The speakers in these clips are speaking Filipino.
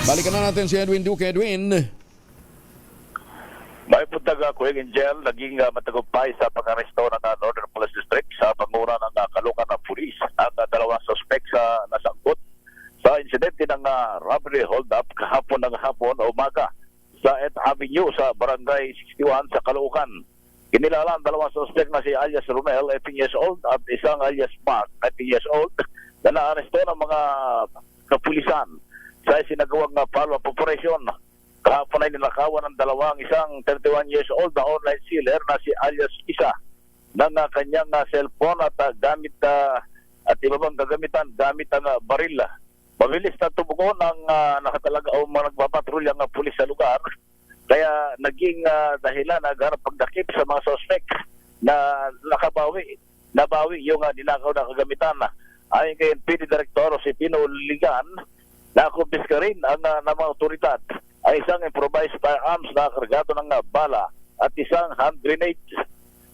Balikan na natin si Edwin Duque. Edwin. May puntag Kuwing Angel, naging matagumpay sa pag-aresto ng Northern Police District sa panguna ng kalukan ng pulis ang dalawang suspect sa nasangkot sa insidente ng robbery hold-up kahapon ng hapon o umaga sa 8th Avenue sa Barangay 61 sa Caloocan. Kinilala ang dalawang suspect na si alias Romel, 18 years old, at isang alias Mark, 18 years old, na naaresto ng mga kapulisan sa isinagawang follow-up operation. Kahapon ay ninakawan ng dalawang isang 31 years old na online seller na si alias Isa ng kanyang cellphone at gamit at iba bang gagamitan gamit ang baril. Mabilis na tumugon ang nakatalaga o mga nagpapatrolya ng pulis sa lugar, kaya naging dahilan na ganap pagdakip sa mga suspect na nabawi yung ninakaw na kagamitan. Ayon kay NPD Director si Pino Ligan, nakumpis ka rin ang mga otoridad ay isang improvised firearms na kargado ng bala at isang hand grenade.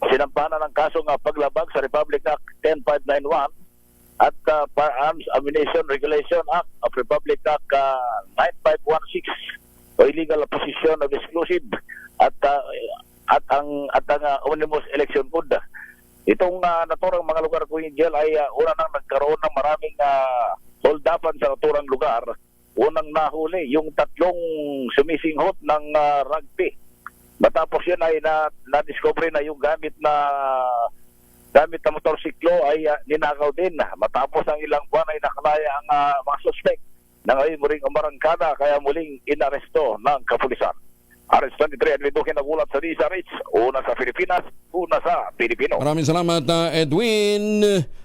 Sinampanan ng kasong paglabag sa Republic Act 10591 at Firearms Ammunition Regulation Act of Republic Act 9516 o illegal possession of exclusive at ang Omnibus Election Code. Itong naturang mga lugar ko Angel ay una nang nagkaroon ng maraming hold-upan sa naturang lugar. Unang nahuli yung tatlong sumisinghot ng rugby. Matapos yan ay na-discover na yung gamit na motorsiklo ay ninakaw din. Matapos ang ilang buwan ay nakalaya ang mga suspect na ngayon muling umarangkada kaya muling inaresto ng kapulisan. RS-23 Edwin Duque nagulat sa DZRH, una sa Pilipinas, una sa Pilipino. Maraming salamat, Edwin.